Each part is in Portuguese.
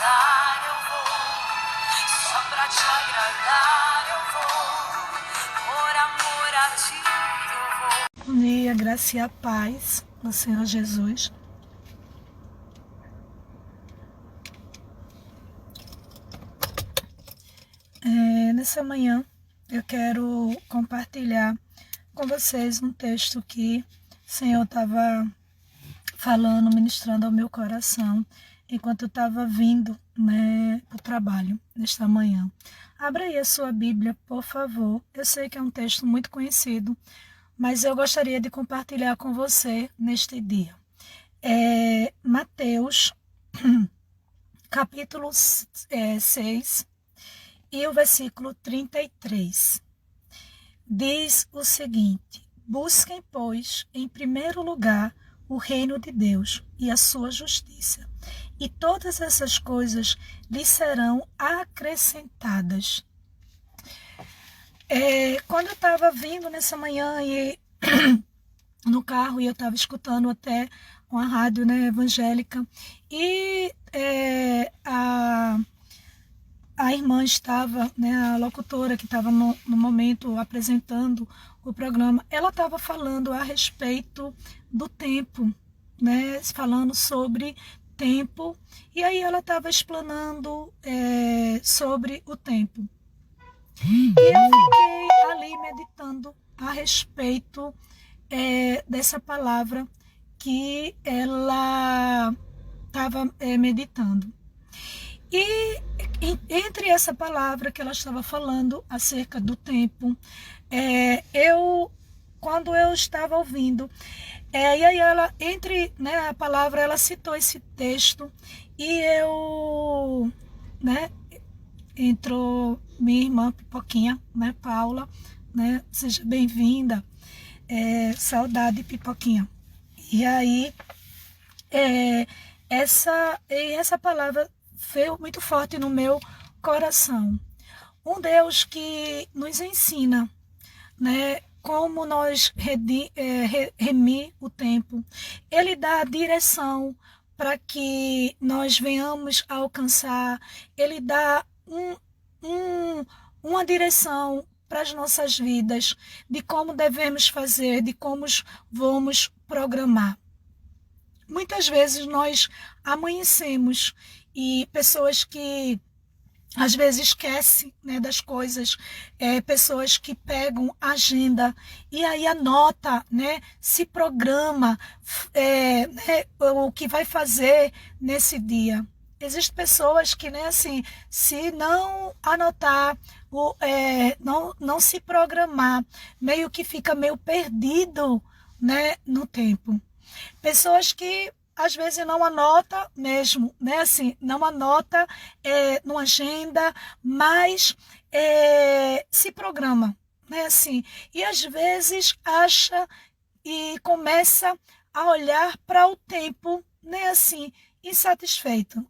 agradar eu vou, só pra te agradar eu vou, por amor a ti eu vou. Bom dia, graça e a paz do Senhor Jesus. Nessa manhã eu quero compartilhar com vocês um texto que o Senhor estava falando, ministrando ao meu coração enquanto eu estava vindo para o trabalho nesta manhã. Abra aí a sua Bíblia, por favor. Eu sei que é um texto muito conhecido, mas eu gostaria de compartilhar com você neste dia. Mateus, capítulo 6, e o versículo 33. Diz o seguinte: busquem, pois, em primeiro lugar o reino de Deus e a sua justiça, e todas essas coisas lhes serão acrescentadas. Quando eu estava vindo nessa manhã e no carro, e eu estava escutando até uma rádio, evangélica, e a irmã estava, a locutora que estava no momento apresentando o programa, ela estava falando a respeito do tempo, falando sobre tempo, e aí ela estava explanando sobre o tempo. E eu fiquei ali meditando a respeito dessa palavra que ela estava meditando. E entre essa palavra que ela estava falando acerca do tempo, quando eu estava ouvindo, e aí ela, entre a palavra, ela citou esse texto, e eu, entrou minha irmã Pipoquinha, Paula, seja bem-vinda, saudade, Pipoquinha. E aí, essa palavra veio muito forte no meu coração. Um Deus que nos ensina, como nós remir o tempo. Ele dá a direção para que nós venhamos a alcançar. Ele dá uma direção para as nossas vidas, de como devemos fazer, de como vamos programar. Muitas vezes nós amanhecemos e pessoas que às vezes esquecem das coisas, pessoas que pegam agenda e aí anota, se programa o que vai fazer nesse dia. Existem pessoas que, se não anotar, não se programar, meio que fica meio perdido, no tempo. Pessoas que às vezes não anota mesmo, não anota numa agenda, mas se programa, e às vezes acha e começa a olhar para o tempo, insatisfeito.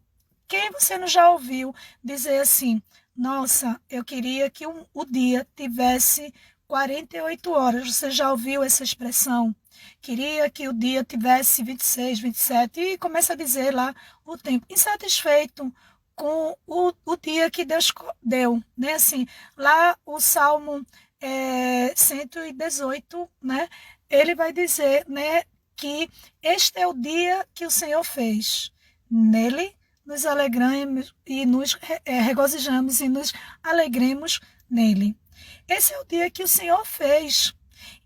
Quem você não já ouviu dizer assim: nossa, eu queria que o dia tivesse 48 horas. Você já ouviu essa expressão? Queria que o dia tivesse 26, 27, e começa a dizer lá o tempo, insatisfeito com o dia que Deus deu, lá o Salmo 118, ele vai dizer, que este é o dia que o Senhor fez, nele nos alegramos e nos regozijamos e nos alegremos nele. Esse é o dia que o Senhor fez.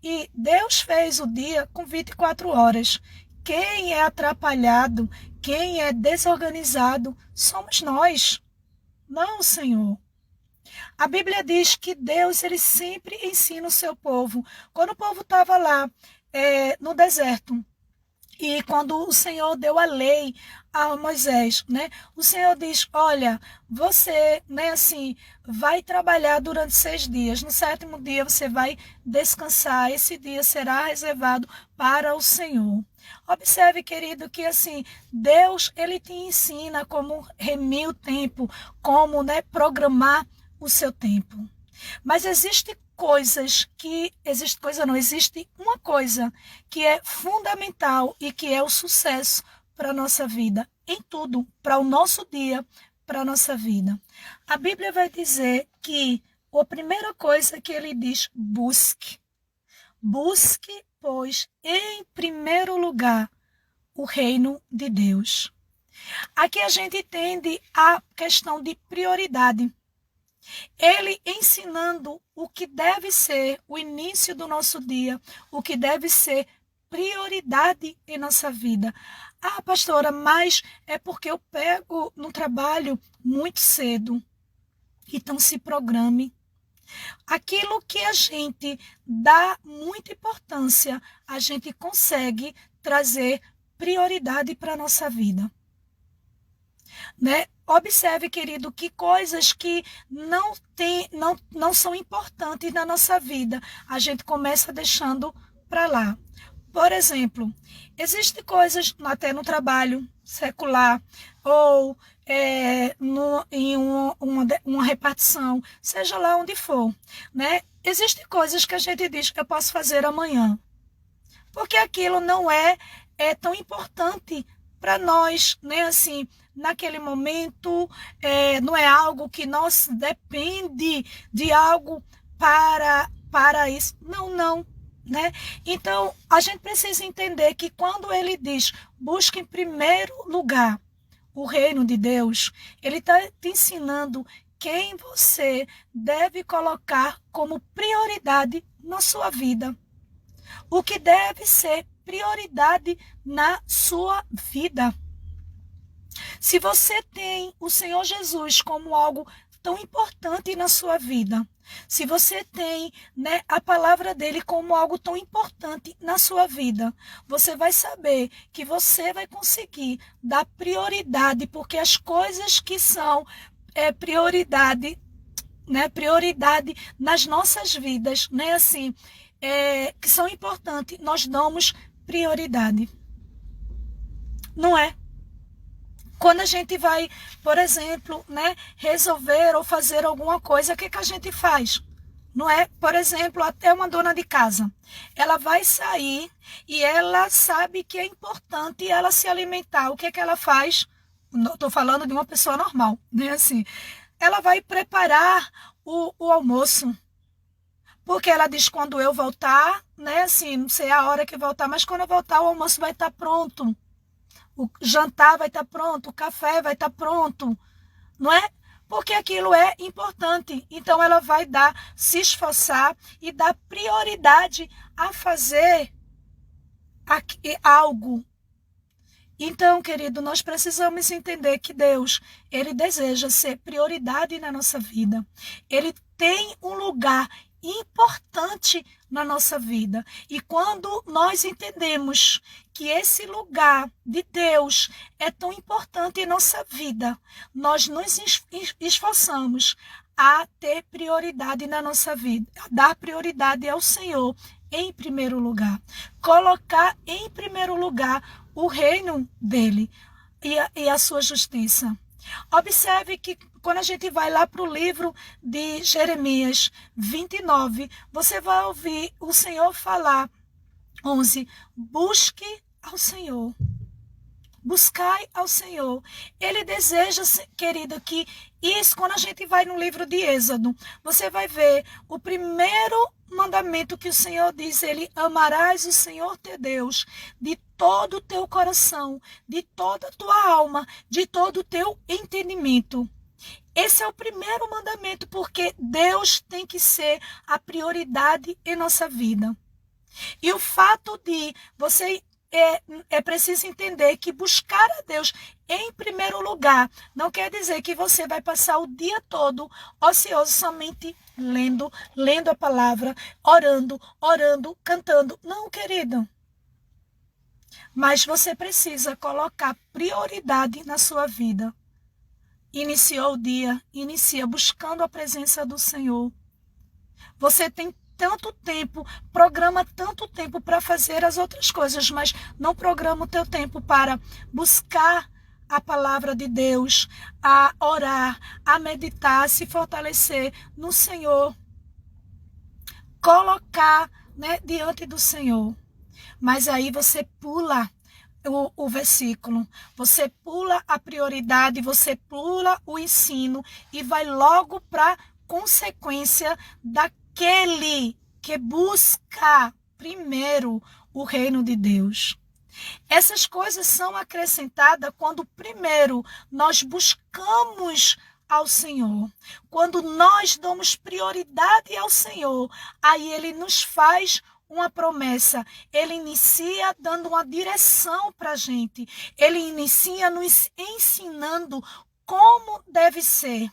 E Deus fez o dia com 24 horas. Quem é atrapalhado, quem é desorganizado, somos nós, não o Senhor. A Bíblia diz que Deus, ele sempre ensina o seu povo. Quando o povo estava lá no deserto, e quando o Senhor deu a lei a Moisés, o Senhor diz: olha, você, vai trabalhar durante 6 dias. No 7º dia você vai descansar. Esse dia será reservado para o Senhor. Observe, querido, que Deus, ele te ensina como remir o tempo, como programar o seu tempo. Mas existe uma coisa que é fundamental e que é o sucesso para a nossa vida, em tudo, para o nosso dia, para a nossa vida. A Bíblia vai dizer que a primeira coisa que ele diz, busque. Busque, pois, em primeiro lugar, o reino de Deus. Aqui a gente entende a questão de prioridade. Ele ensinando o que deve ser o início do nosso dia, o que deve ser prioridade em nossa vida. Ah, pastora, mas é porque eu pego no trabalho muito cedo. Então se programe. Aquilo que a gente dá muita importância, a gente consegue trazer prioridade para a nossa vida. Né? Observe, querido, que coisas que não são importantes na nossa vida, a gente começa deixando para lá. Por exemplo, existem coisas até no trabalho secular ou em uma repartição, seja lá onde for, né? Existem coisas que a gente diz que eu posso fazer amanhã, porque aquilo não é tão importante para nós, né? Assim, naquele momento, não é algo que nós depende de algo para isso. Não, né? Então, a gente precisa entender que quando ele diz, busque em primeiro lugar o reino de Deus, ele está te ensinando quem você deve colocar como prioridade na sua vida. O que deve ser prioridade na sua vida. Se você tem o Senhor Jesus como algo tão importante na sua vida, se você tem, né, a palavra dele como algo tão importante na sua vida, você vai saber que você vai conseguir dar prioridade, porque as coisas que são prioridade, né, prioridade nas nossas vidas, né, assim, que são importantes, nós damos prioridade. Não é? Quando a gente vai, por exemplo, né, resolver ou fazer alguma coisa, o que a gente faz? Não é? Por exemplo, até uma dona de casa. Ela vai sair e ela sabe que é importante ela se alimentar. O que ela faz? Estou falando de uma pessoa normal, né? Assim, ela vai preparar o almoço. Porque ela diz, quando eu voltar, né? Assim, não sei a hora que voltar, mas quando eu voltar, o almoço vai estar pronto. O jantar vai estar pronto, o café vai estar pronto, não é? Porque aquilo é importante. Então ela vai se esforçar e dar prioridade a fazer algo. Então, querido, nós precisamos entender que Deus, ele deseja ser prioridade na nossa vida. Ele tem um lugar importante na nossa vida. E quando nós entendemos que esse lugar de Deus é tão importante em nossa vida, nós nos esforçamos a ter prioridade na nossa vida, a dar prioridade ao Senhor em primeiro lugar. Colocar em primeiro lugar o reino dele e a sua justiça. Observe que quando a gente vai lá para o livro de Jeremias 29, você vai ouvir o Senhor falar, 11, busque ao Senhor. Buscai ao Senhor. Ele deseja, querido, que isso, quando a gente vai no livro de Êxodo, você vai ver o primeiro mandamento que o Senhor diz, ele amarás o Senhor teu Deus de todo o teu coração, de toda a tua alma, de todo o teu entendimento. Esse é o primeiro mandamento, porque Deus tem que ser a prioridade em nossa vida. E o fato de você é preciso entender que buscar a Deus em primeiro lugar não quer dizer que você vai passar o dia todo ocioso somente lendo a palavra, orando, cantando. Não, querido. Mas você precisa colocar prioridade na sua vida. Iniciou o dia, inicia buscando a presença do Senhor. Você tem tanto tempo, programa tanto tempo para fazer as outras coisas, mas não programa o teu tempo para buscar a palavra de Deus, a orar, a meditar, a se fortalecer no Senhor. Colocar, né, diante do Senhor. Mas aí você pula o versículo. Você pula a prioridade, você pula o ensino e vai logo para a consequência daquele que busca primeiro o reino de Deus. Essas coisas são acrescentadas quando primeiro nós buscamos ao Senhor. Quando nós damos prioridade ao Senhor, aí Ele nos faz uma promessa. Ele inicia dando uma direção para a gente. Ele inicia nos ensinando como deve ser.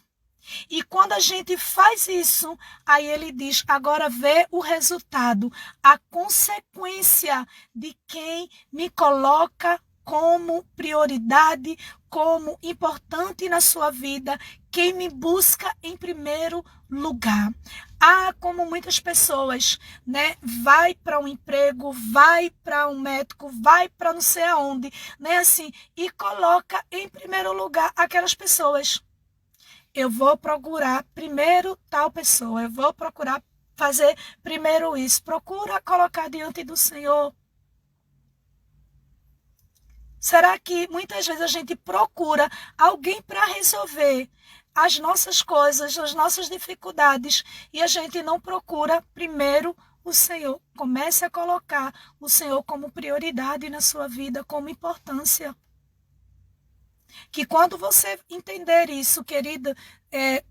E quando a gente faz isso, aí ele diz, agora vê o resultado, a consequência de quem me coloca como prioridade, como importante na sua vida, quem me busca em primeiro lugar. Como muitas pessoas, né, vai para um emprego, vai para um médico, vai para não sei aonde, né, assim, e coloca em primeiro lugar aquelas pessoas. Eu vou procurar primeiro tal pessoa, eu vou procurar fazer primeiro isso. Procura colocar diante do Senhor. Será que muitas vezes a gente procura alguém para resolver as nossas coisas, as nossas dificuldades, e a gente não procura primeiro o Senhor? Comece a colocar o Senhor como prioridade na sua vida, como importância. Que quando você entender isso, querida,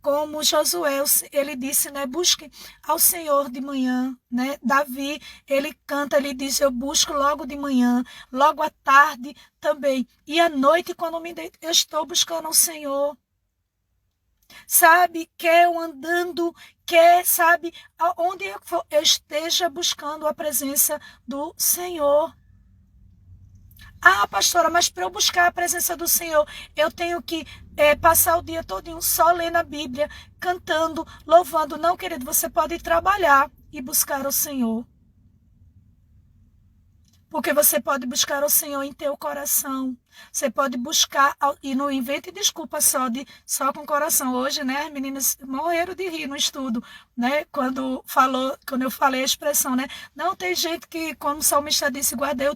como Josué, ele disse, né, busque ao Senhor de manhã, né? Davi, ele canta, ele diz, eu busco logo de manhã, logo à tarde também, e à noite quando me deito, eu estou buscando ao Senhor. Sabe, quer eu andando, quer, sabe, aonde eu for, eu esteja buscando a presença do Senhor. Pastora, mas para eu buscar a presença do Senhor, eu tenho que passar o dia todinho só lendo a Bíblia, cantando, louvando. Não, querido, você pode trabalhar e buscar o Senhor. Porque você pode buscar o Senhor em teu coração. Você pode buscar, e não invente desculpa só com o coração. Hoje, né, as meninas morreram de rir no estudo, né, quando eu falei a expressão, né, não, tem gente que, como o salmista disse, guardei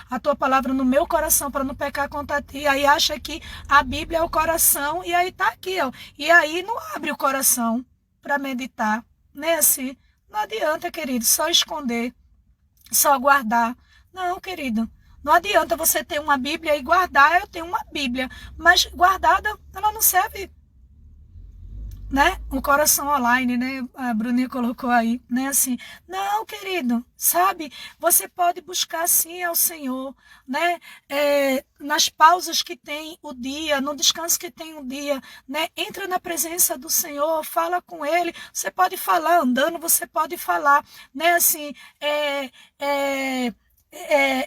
a tua palavra no meu coração para não pecar contra ti, aí acha que a Bíblia é o coração, e aí tá aqui, ó, e aí não abre o coração para meditar, né, assim, não adianta, querido, só esconder, só guardar. Não, querido, não adianta você ter uma Bíblia e guardar. Eu tenho uma Bíblia, mas guardada, ela não serve, né? Um coração online, né? A Bruninha colocou aí, né? Assim, não, querido, sabe? Você pode buscar sim ao Senhor, né? Nas pausas que tem o dia, no descanso que tem o dia, né? Entra na presença do Senhor, fala com Ele. Você pode falar andando, você pode falar, né? Assim,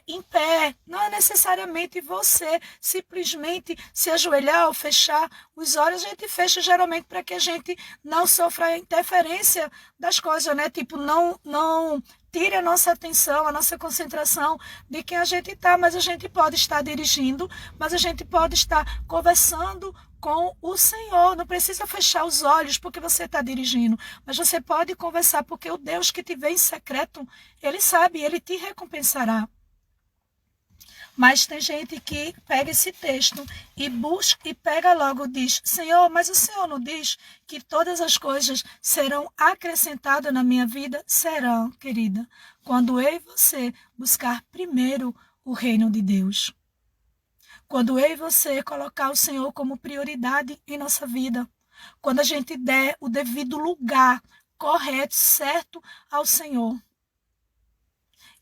em pé, não é necessariamente você simplesmente se ajoelhar ou fechar os olhos. A gente fecha geralmente para que a gente não sofra a interferência das coisas, né? Tipo, não tire a nossa atenção, a nossa concentração de quem a gente está, mas a gente pode estar dirigindo, mas a gente pode estar conversando com o Senhor. Não precisa fechar os olhos porque você está dirigindo, mas você pode conversar, porque o Deus que te vê em secreto, Ele sabe, Ele te recompensará. Mas tem gente que pega esse texto e busca e pega logo, diz, Senhor, mas o Senhor não diz que todas as coisas serão acrescentadas na minha vida? Serão, querida, quando eu e você buscar primeiro o reino de Deus. Quando eu e você colocar o Senhor como prioridade em nossa vida. Quando a gente der o devido lugar correto, certo ao Senhor.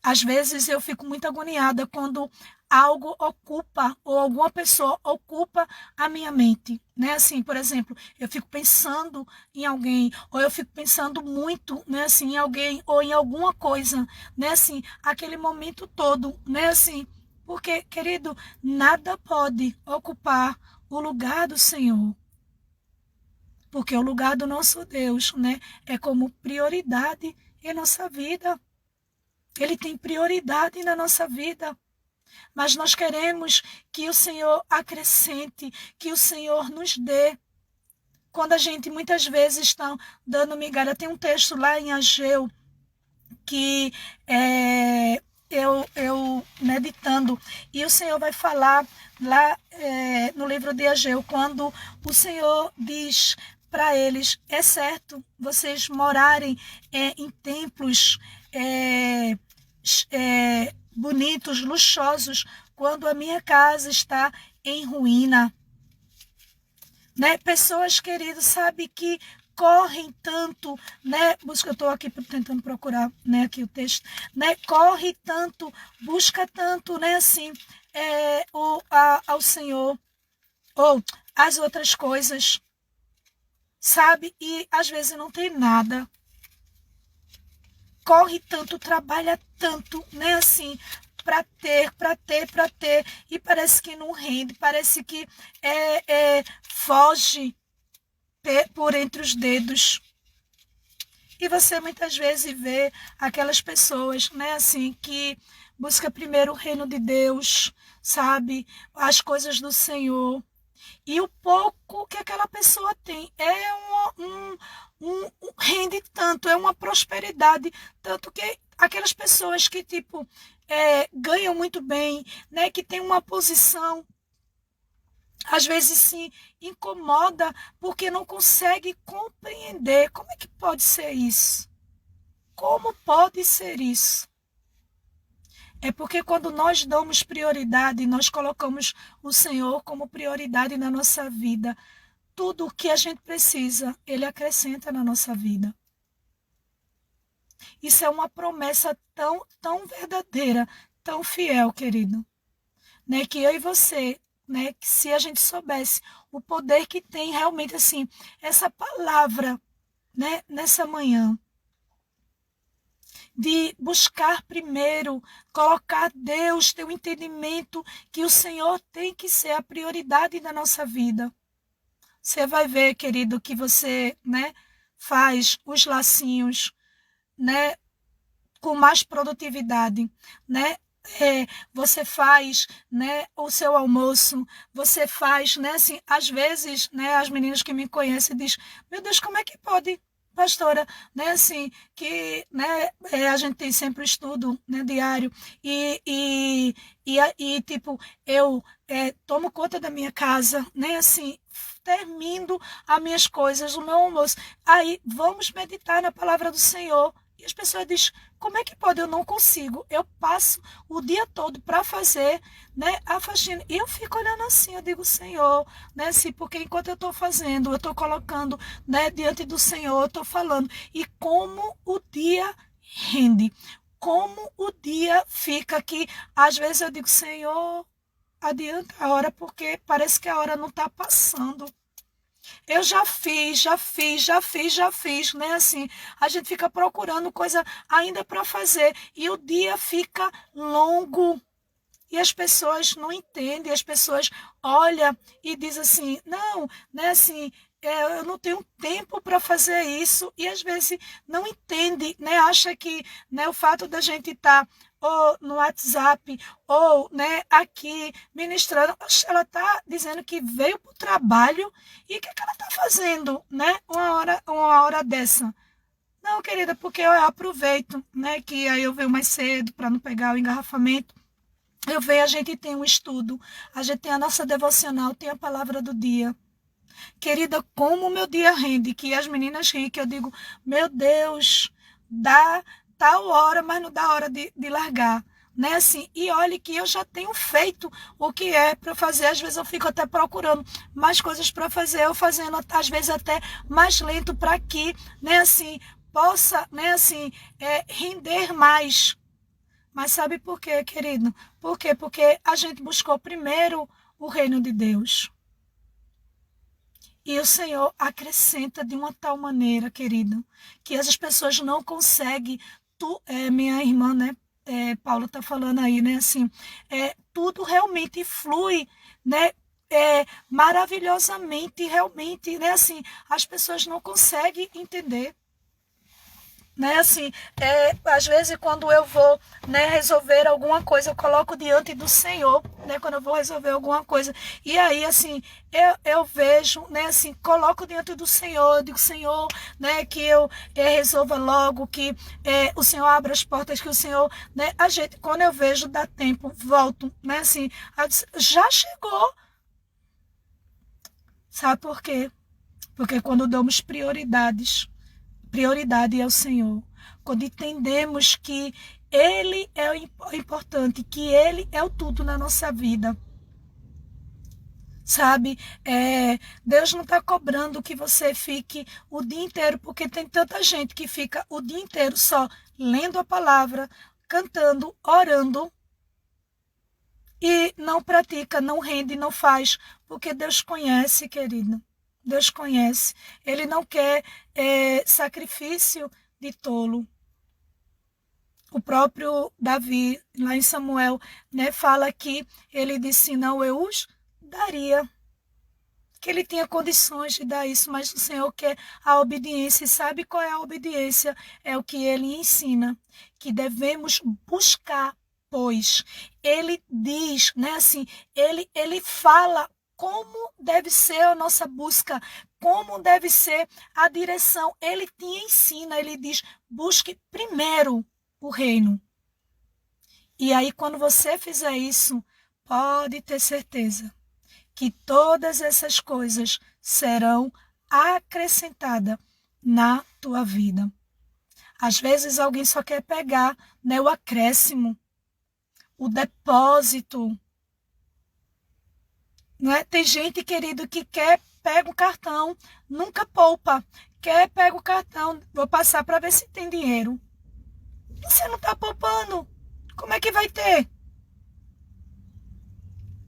Às vezes eu fico muito agoniada quando algo ocupa, ou alguma pessoa ocupa a minha mente, né? Assim, por exemplo, eu fico pensando em alguém, ou eu fico pensando muito, né, assim, em alguém, ou em alguma coisa, né, assim, aquele momento todo, né, assim, porque, querido, nada pode ocupar o lugar do Senhor. Porque o lugar do nosso Deus, né, é como prioridade em nossa vida. Ele tem prioridade na nossa vida. Mas nós queremos que o Senhor acrescente, que o Senhor nos dê. Quando a gente muitas vezes está dando migalha, tem um texto lá em Ageu que eu meditando, e o Senhor vai falar lá no livro de Ageu, quando o Senhor diz para eles: é certo vocês morarem em templos bonitos, luxuosos, quando a minha casa está em ruína. Né? Pessoas, queridos, sabe, que correm tanto, né? Eu estou aqui tentando procurar, né, aqui o texto, né? Corre tanto, busca tanto, né, assim, ao Senhor, ou as outras coisas, sabe? E às vezes não tem nada. Corre tanto, trabalha tanto, né, assim, para ter, e parece que não rende, parece que foge por entre os dedos. E você muitas vezes vê aquelas pessoas, né, assim, que busca primeiro o reino de Deus, sabe, as coisas do Senhor, e o pouco que aquela pessoa tem rende tanto, é uma prosperidade, tanto que aquelas pessoas que tipo ganham muito bem, né, que tem uma posição, às vezes se incomoda porque não consegue compreender como é que pode ser isso. Como pode ser isso? É porque quando nós damos prioridade, nós colocamos o Senhor como prioridade na nossa vida, tudo o que a gente precisa, Ele acrescenta na nossa vida. Isso é uma promessa tão, tão verdadeira, tão fiel, querido. Né? Que eu e você, né, que se a gente soubesse o poder que tem realmente assim, essa palavra, né, nessa manhã, de buscar primeiro, colocar Deus, ter o entendimento que o Senhor tem que ser a prioridade da nossa vida. Você vai ver, querido, que você, né, faz os lacinhos, né, com mais produtividade, né? Você faz, né, o seu almoço, você faz, né, assim, às vezes, né, as meninas que me conhecem dizem: meu Deus, como é que pode, pastora, né, assim, que, né, a gente tem sempre estudo, né, diário, e tipo, eu tomo conta da minha casa, né, assim, termino as minhas coisas, o meu almoço, aí vamos meditar na palavra do Senhor. E as pessoas dizem: como é que pode? Eu não consigo. Eu passo o dia todo para fazer, né, a faxina. E eu fico olhando assim, eu digo: Senhor, né, assim, porque enquanto eu estou fazendo, eu estou colocando, né, diante do Senhor, eu estou falando. E como o dia rende, como o dia fica aqui. Às vezes eu digo: Senhor, adianta a hora, porque parece que a hora não está passando. Eu já fiz, né? Assim, a gente fica procurando coisa ainda para fazer e o dia fica longo. E as pessoas não entendem, as pessoas olham e dizem assim: não, né? Assim, eu não tenho tempo para fazer isso, e às vezes não entende, né? Acha que, né, o fato da gente estar ou no WhatsApp, ou, né, aqui ministrando, ela está dizendo que veio para o trabalho, e o que ela está fazendo, né, uma hora dessa? Não, querida, porque eu aproveito, né, que aí eu venho mais cedo para não pegar o engarrafamento. Eu venho, a gente tem um estudo, a gente tem a nossa devocional, tem a palavra do dia. Querida, como o meu dia rende, que as meninas riem, que eu digo: meu Deus, dá tal hora, mas não dá hora de largar. Né, assim, e olhe que eu já tenho feito o que é para fazer. Às vezes eu fico até procurando mais coisas para fazer, eu fazendo às vezes até mais lento para que, né, assim, possa, né, assim, render mais. Mas sabe por quê, querido? Por quê? Porque a gente buscou primeiro o reino de Deus. E o Senhor acrescenta de uma tal maneira, querido, que as pessoas não conseguem. Minha irmã, né, Paula está falando aí, né, assim, tudo realmente flui, né, maravilhosamente, realmente, né, assim, as pessoas não conseguem entender. né? Assim, às vezes quando eu vou, né, resolver alguma coisa, eu coloco diante do Senhor, né, quando eu vou resolver alguma coisa. E aí, assim, eu vejo, né, assim, coloco diante do Senhor, digo, Senhor, né, que eu resolva logo, que o Senhor abra as portas, que o Senhor, né, a gente, quando eu vejo, dá tempo, volto, né, assim, já chegou. Sabe por quê? Porque quando damos prioridade é o Senhor. Quando entendemos que Ele é o importante, que Ele é o tudo na nossa vida. Sabe, Deus não está cobrando que você fique o dia inteiro, porque tem tanta gente que fica o dia inteiro só lendo a palavra, cantando, orando, e não pratica, não rende, não faz, porque Deus conhece, querido. Deus conhece. Ele não quer sacrifício de tolo. O próprio Davi, lá em Samuel, né, fala que ele disse, não, eu os daria. Que ele tinha condições de dar isso, mas o Senhor quer a obediência. E sabe qual é a obediência? É o que ele ensina, que devemos buscar, pois ele diz, né, assim, ele fala como deve ser a nossa busca, como deve ser a direção. Ele te ensina, ele diz, busque primeiro o reino. E aí, quando você fizer isso, pode ter certeza que todas essas coisas serão acrescentadas na tua vida. Às vezes alguém só quer pegar, né, o acréscimo, o depósito. Não é? Tem gente, querido, que quer, pega o cartão, nunca poupa. Quer, pega o cartão, vou passar para ver se tem dinheiro. Você não está poupando. Como é que vai ter?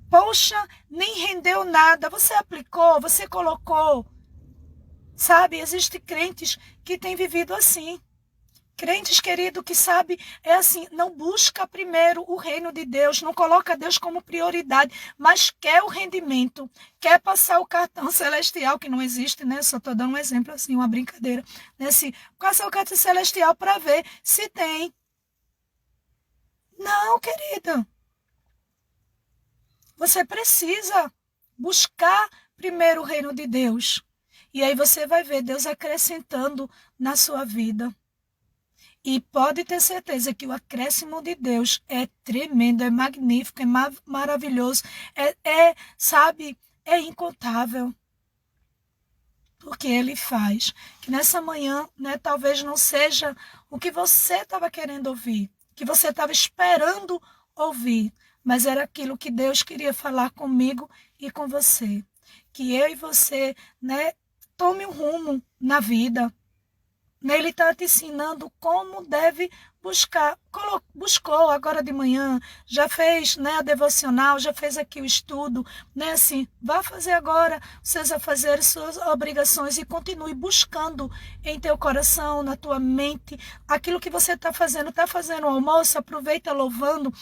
Poxa, nem rendeu nada. Você aplicou, você colocou. Sabe, existem crentes que têm vivido assim. Crentes, querido, que sabe, é assim, não busca primeiro o reino de Deus, não coloca Deus como prioridade, mas quer o rendimento, quer passar o cartão celestial, que não existe, né? Só estou dando um exemplo assim, uma brincadeira. Né? Assim, passar o cartão celestial para ver se tem. Não, querida. Você precisa buscar primeiro o reino de Deus. E aí você vai ver Deus acrescentando na sua vida. E pode ter certeza que o acréscimo de Deus é tremendo, é magnífico, é maravilhoso, sabe, é incontável. Porque Ele faz. Que nessa manhã, né, talvez não seja o que você estava querendo ouvir, que você estava esperando ouvir, mas era aquilo que Deus queria falar comigo e com você. Que eu e você, né, tome um rumo na vida. Ele está te ensinando como deve buscar. Buscou agora de manhã, já fez, né, a devocional, já fez aqui o estudo, né, assim, vá fazer agora seus afazeres, suas obrigações e continue buscando em teu coração, na tua mente, aquilo que você está fazendo o almoço, aproveita louvando,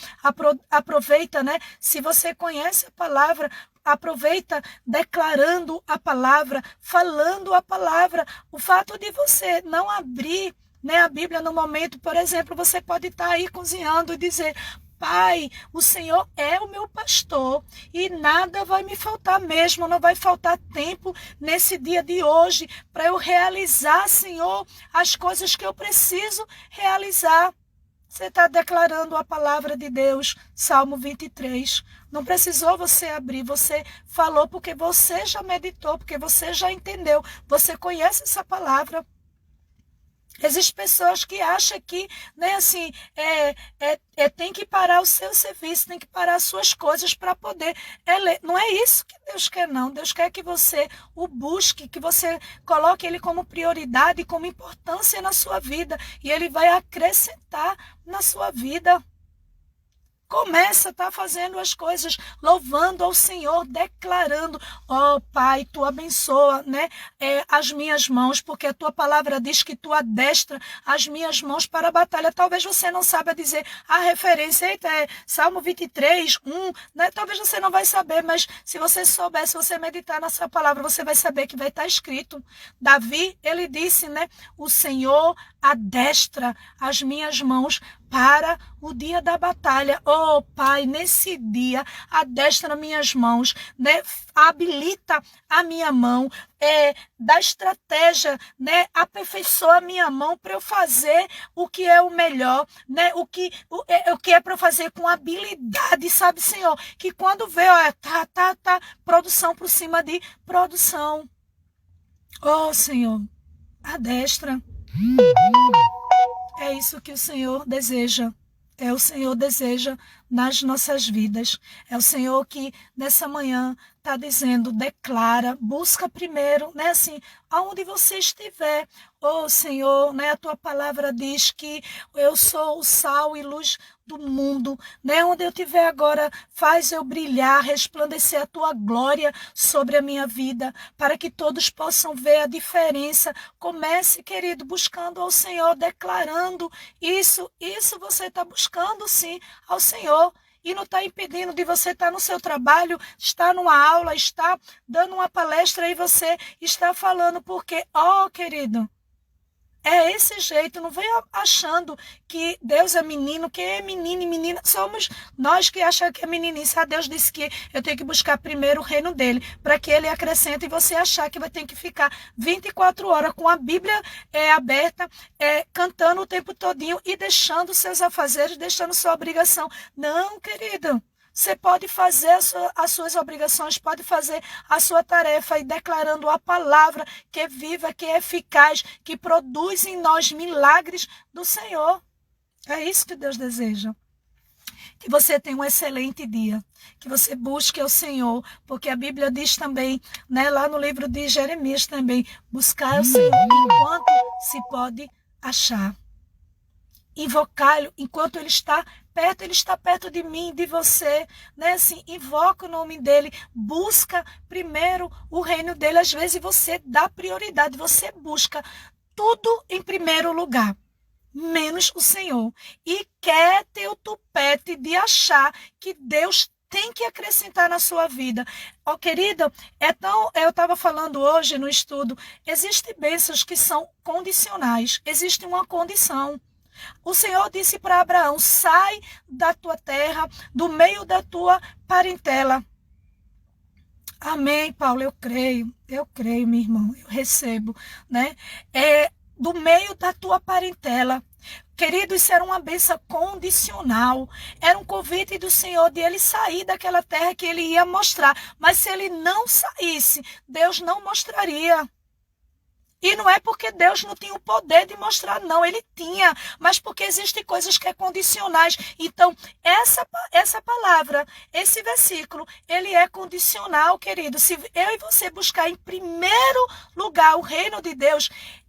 aproveita, né, se você conhece a palavra, aproveita declarando a palavra, falando a palavra. O fato de você não abrir, né, a Bíblia no momento, por exemplo, você pode estar aí cozinhando e dizer, Pai, o Senhor é o meu pastor e nada vai me faltar mesmo, não vai faltar tempo nesse dia de hoje para eu realizar, Senhor, as coisas que eu preciso realizar. Você está declarando a palavra de Deus, Salmo 23. Não precisou você abrir, você falou porque você já meditou, porque você já entendeu, você conhece essa palavra. Existem pessoas que acham que, né, assim, tem que parar o seu serviço, tem que parar as suas coisas para poder ler. Não é isso que Deus quer, não. Deus quer que você o busque, que você coloque Ele como prioridade, como importância na sua vida. E Ele vai acrescentar na sua vida. Começa a estar fazendo as coisas, louvando ao Senhor, declarando, ó Pai, tu abençoa, né, as minhas mãos, porque a tua palavra diz que tu adestra as minhas mãos para a batalha. Talvez você não saiba dizer a referência, eita, Salmo 23, 1, né? Talvez você não vai saber, mas se você souber, se você meditar nessa palavra, você vai saber que vai estar escrito. Davi, ele disse, né, o Senhor adestra as minhas mãos para o dia da batalha. Oh, Pai, nesse dia, adestra minhas mãos, né? Habilita a minha mão, dá estratégia, né? Aperfeiçoa a minha mão para eu fazer o que é o melhor, né? O que é para eu fazer com habilidade, sabe, Senhor? Que quando vê, ó, tá, produção por cima de produção. Oh, Senhor, adestra. É isso que o Senhor deseja. É o Senhor deseja nas nossas vidas. É o Senhor que nessa manhã está dizendo, declara, busca primeiro, né? Assim, aonde você estiver. Oh, Senhor, né? A tua palavra diz que eu sou o sal e luz do mundo, né? Onde eu estiver agora, faz eu brilhar, resplandecer a tua glória sobre a minha vida, para que todos possam ver a diferença. Comece, querido, buscando ao Senhor, declarando isso você está buscando sim ao Senhor. E não está impedindo de você estar no seu trabalho, estar numa aula, estar dando uma palestra e você está falando, porque, ó, querido, é esse jeito, não venha achando que Deus é menino, quem é menino e menina somos nós que achamos que é meninice. Deus disse que eu tenho que buscar primeiro o reino dele, para que ele acrescente, e você achar que vai ter que ficar 24 horas com a Bíblia aberta, cantando o tempo todinho e deixando seus afazeres, deixando sua obrigação. Não, querido. Você pode fazer as suas obrigações, pode fazer a sua tarefa e declarando a palavra que é viva, que é eficaz, que produz em nós milagres do Senhor. É isso que Deus deseja. Que você tenha um excelente dia, que você busque o Senhor, porque a Bíblia diz também, né, lá no livro de Jeremias também, buscar o Senhor enquanto se pode achar. Invocá-lo enquanto ele está perto de mim, de você, né? Assim, invoca o nome dele, busca primeiro o reino dele. Às vezes você dá prioridade, você busca tudo em primeiro lugar, menos o Senhor. E quer ter o tupete de achar que Deus tem que acrescentar na sua vida. Ó, querida, eu estava falando hoje no estudo, existem bênçãos que são condicionais, existe uma condição. O Senhor disse para Abraão, sai da tua terra, do meio da tua parentela. Amém, Paulo, eu creio, meu irmão, eu recebo, né? Do meio da tua parentela. Querido, isso era uma bênção condicional. Era um convite do Senhor de ele sair daquela terra que ele ia mostrar. Mas se ele não saísse, Deus não mostraria. E não é porque Deus não tinha o poder de mostrar, não. Ele tinha, mas porque existem coisas que é condicionais. Então, essa palavra, esse versículo, ele é condicional, querido. Se eu e você buscar em primeiro lugar o reino de Deus,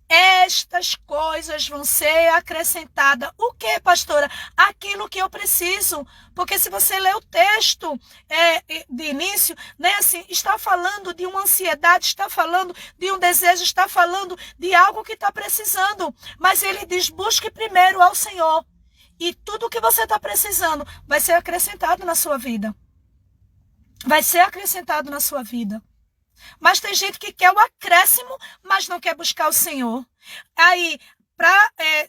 estas coisas vão ser acrescentadas. O que, pastora? Aquilo que eu preciso. Porque se você ler o texto de início, né, assim, está falando de uma ansiedade, está falando de um desejo, está falando de algo que está precisando. Mas ele diz, busque primeiro ao Senhor. E tudo que você está precisando vai ser acrescentado na sua vida. Vai ser acrescentado na sua vida. Mas tem gente que quer o acréscimo, mas não quer buscar o Senhor. Aí,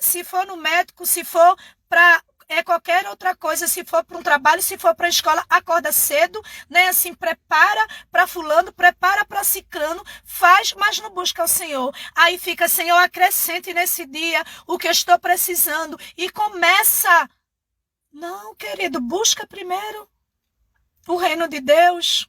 se for no médico, se for para qualquer outra coisa, se for para um trabalho, se for para a escola, acorda cedo, né? Assim, prepara para fulano, prepara para ciclano, faz, mas não busca o Senhor. Aí fica, Senhor, acrescente nesse dia o que eu estou precisando. E começa. Não, querido, busca primeiro o reino de Deus.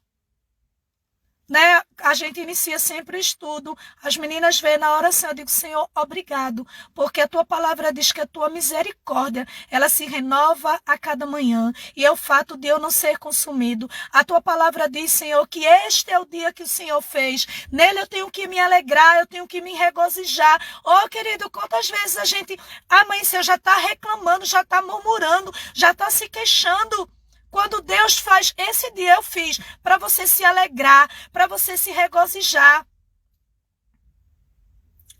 Né? A gente inicia sempre o estudo, as meninas veem na oração, eu digo, Senhor, obrigado, porque a tua palavra diz que a tua misericórdia, ela se renova a cada manhã, e é o fato de eu não ser consumido. A tua palavra diz, Senhor, que este é o dia que o Senhor fez, nele eu tenho que me alegrar, eu tenho que me regozijar. Oh, querido, quantas vezes a gente amanheceu, já está reclamando, já está murmurando, já está se queixando. Quando Deus faz, esse dia eu fiz, para você se alegrar, para você se regozijar.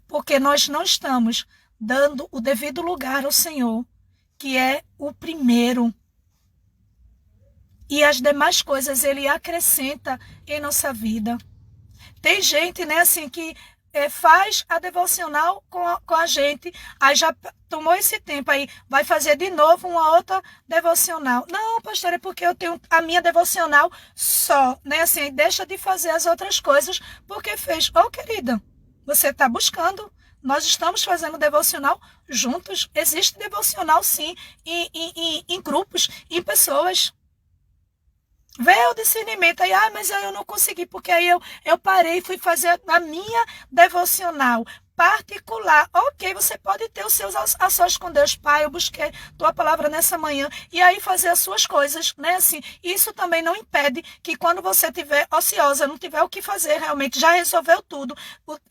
Porque nós não estamos dando o devido lugar ao Senhor, que é o primeiro. E as demais coisas Ele acrescenta em nossa vida. Tem gente, né, assim, que faz a devocional com a gente, aí já tomou esse tempo, aí vai fazer de novo uma outra devocional. Não, pastor, é porque eu tenho a minha devocional só, né, assim, deixa de fazer as outras coisas, porque fez. Ô, querida, você está buscando. Nós estamos fazendo devocional juntos. Existe devocional, sim, em grupos, em pessoas. Vê o discernimento aí, mas aí eu não consegui, porque aí eu parei e fui fazer a minha devocional particular. Ok, você pode ter os seus a sós com Deus. Pai, eu busquei tua palavra nessa manhã, e aí fazer as suas coisas, né? Assim, isso também não impede que quando você estiver ociosa, não tiver o que fazer, realmente já resolveu tudo,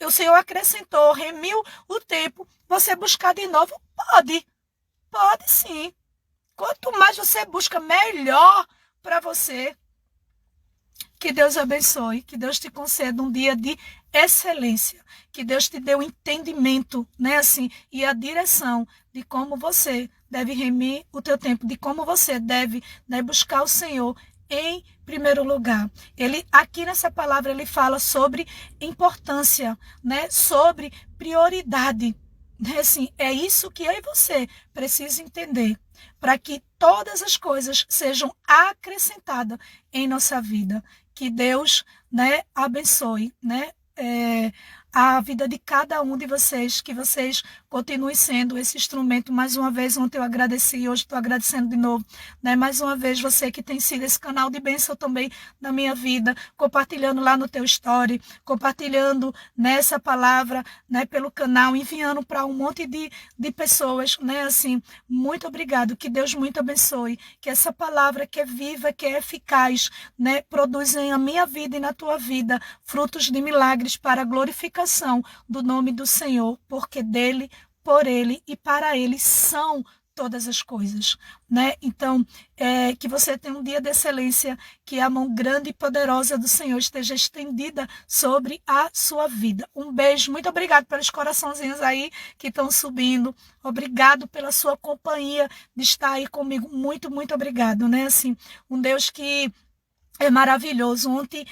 o Senhor acrescentou, remiu o tempo, você buscar de novo, pode sim. Quanto mais você busca, melhor para você. Que Deus abençoe, que Deus te conceda um dia de excelência, que Deus te dê o entendimento, né, assim, e a direção de como você deve remir o teu tempo, de como você deve, né, buscar o Senhor em primeiro lugar. Ele aqui nessa palavra ele fala sobre importância, né, sobre prioridade. Assim, é isso que eu e você precisamos entender, para que todas as coisas sejam acrescentadas em nossa vida. Que Deus, né, abençoe, né, a vida de cada um de vocês, que vocês continuem sendo esse instrumento. Mais uma vez, ontem eu agradeci, hoje estou agradecendo de novo, né? Mais uma vez, você que tem sido esse canal de bênção também na minha vida, compartilhando lá no teu story, compartilhando nessa palavra, né, pelo canal, enviando para um monte de pessoas, né? Assim, muito obrigado, que Deus muito abençoe, que essa palavra que é viva, que é eficaz, né, produza na minha vida e na tua vida frutos de milagres para a glorificação do nome do Senhor, porque dele, por ele e para ele são todas as coisas, né? Então, que você tenha um dia de excelência, que a mão grande e poderosa do Senhor esteja estendida sobre a sua vida. Um beijo, muito obrigado pelos coraçãozinhos aí que estão subindo, obrigado pela sua companhia de estar aí comigo, muito, muito obrigado, né? Assim, um Deus que é maravilhoso. Ontem,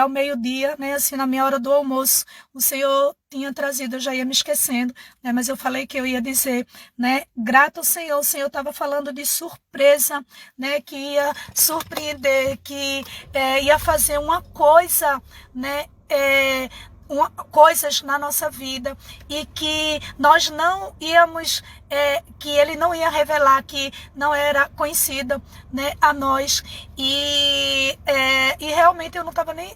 ao meio-dia, né, assim, na minha hora do almoço, o Senhor tinha trazido, eu já ia me esquecendo, né, mas eu falei que eu ia dizer, né, grato ao Senhor. O Senhor estava falando de surpresa, né, que ia surpreender, que ia fazer uma coisa, né, coisas na nossa vida, e que nós não íamos, que ele não ia revelar, que não era conhecida, né, a nós, e realmente eu não estava nem,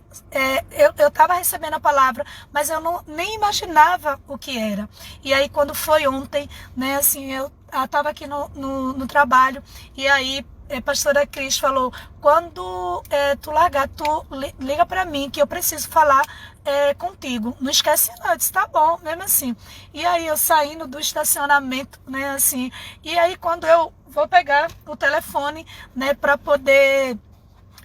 eu estava recebendo a palavra, mas eu nem imaginava o que era. E aí quando foi ontem, né, assim, eu estava aqui no trabalho, e aí pastora Cris falou, quando tu largar, tu liga para mim, que eu preciso falar contigo. Não esquece não. Eu disse, tá bom, mesmo assim. E aí eu saindo do estacionamento, né, assim, e aí quando eu vou pegar o telefone, né, para poder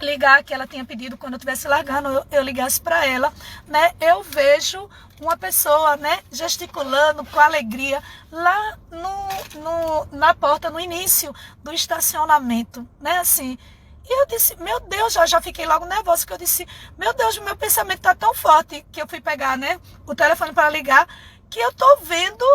ligar, que ela tinha pedido quando eu estivesse largando, eu ligasse para ela, né, eu vejo uma pessoa, né, gesticulando com alegria lá na porta, no início do estacionamento, né, assim. E eu disse, meu Deus, já fiquei logo nervosa, que eu disse, meu Deus, o meu pensamento está tão forte, que eu fui pegar, né, o telefone para ligar, que eu tô vendo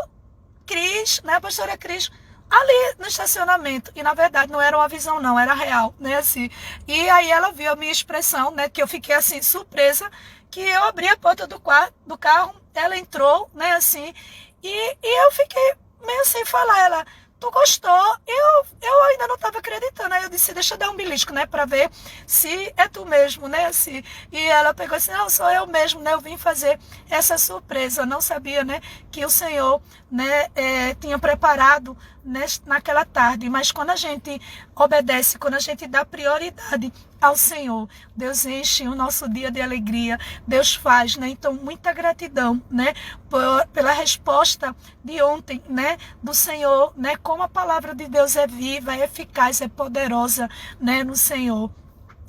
Cris, né, a pastora Cris, ali no estacionamento. E na verdade não era uma visão não, era real, né, assim. E aí ela viu a minha expressão, né, que eu fiquei assim surpresa, que eu abri a porta do carro, ela entrou, né, assim, e eu fiquei meio sem falar. Ela, tu gostou? Eu ainda não estava acreditando. Aí eu disse, deixa eu dar um belisco, né, para ver se é tu mesmo, né, assim. E ela pegou assim, não, sou eu mesmo, né, eu vim fazer essa surpresa. Eu não sabia, né, que o Senhor, né, tinha preparado naquela tarde. Mas quando a gente obedece, quando a gente dá prioridade ao Senhor. Deus enche o nosso dia de alegria, Deus faz, né? Então, muita gratidão, né? Pela resposta de ontem, né? Do Senhor, né? Como a palavra de Deus é viva, é eficaz, é poderosa, né? No Senhor.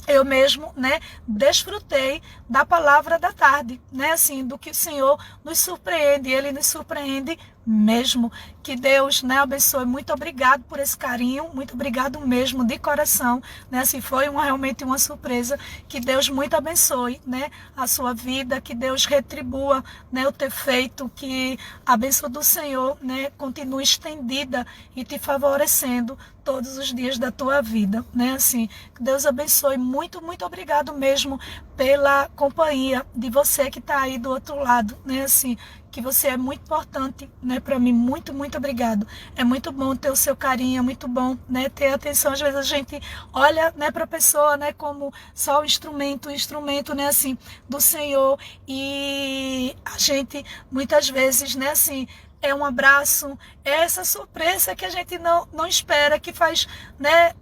Eu mesmo, né, desfrutei da palavra da tarde, né, assim, do que o Senhor nos surpreende, Ele nos surpreende mesmo. Que Deus, né, abençoe. Muito obrigado por esse carinho, muito obrigado mesmo, de coração, né, assim, foi realmente uma surpresa. Que Deus muito abençoe, né, a sua vida, que Deus retribua, né, o ter feito, que a bênção do Senhor, né, continue estendida e te favorecendo todos os dias da tua vida, né, assim, que Deus abençoe. Muito, muito obrigado mesmo pela companhia de você que está aí do outro lado, né, assim, que você é muito importante, né, para mim. Muito, muito obrigado. É muito bom ter o seu carinho, é muito bom, né, ter atenção. Às vezes a gente olha, né, para a pessoa, né, como só um instrumento, né, assim, do Senhor, e a gente muitas vezes, né, assim, é um abraço, é essa surpresa que a gente não espera, que faz, né,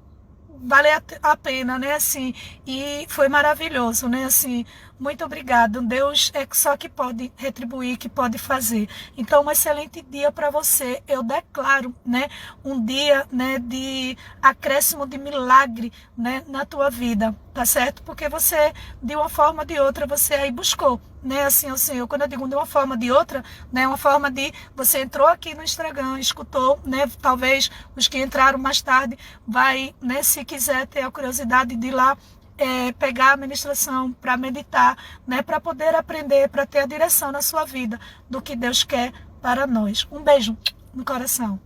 vale a pena, né, assim, e foi maravilhoso, né, assim, muito obrigado. Deus é só que pode retribuir, que pode fazer. Então, um excelente dia para você. Eu declaro, né, um dia, né, de acréscimo de milagre, né, na tua vida, tá certo? Porque você, de uma forma ou de outra, você aí buscou, né, assim, o Senhor. Quando eu digo de uma forma ou de outra, né, uma forma de você entrou aqui no Instagram, escutou, né, talvez os que entraram mais tarde vai, né, se quiser ter a curiosidade de ir lá pegar a ministração para meditar, né, para poder aprender, para ter a direção na sua vida do que Deus quer para nós. Um beijo no coração.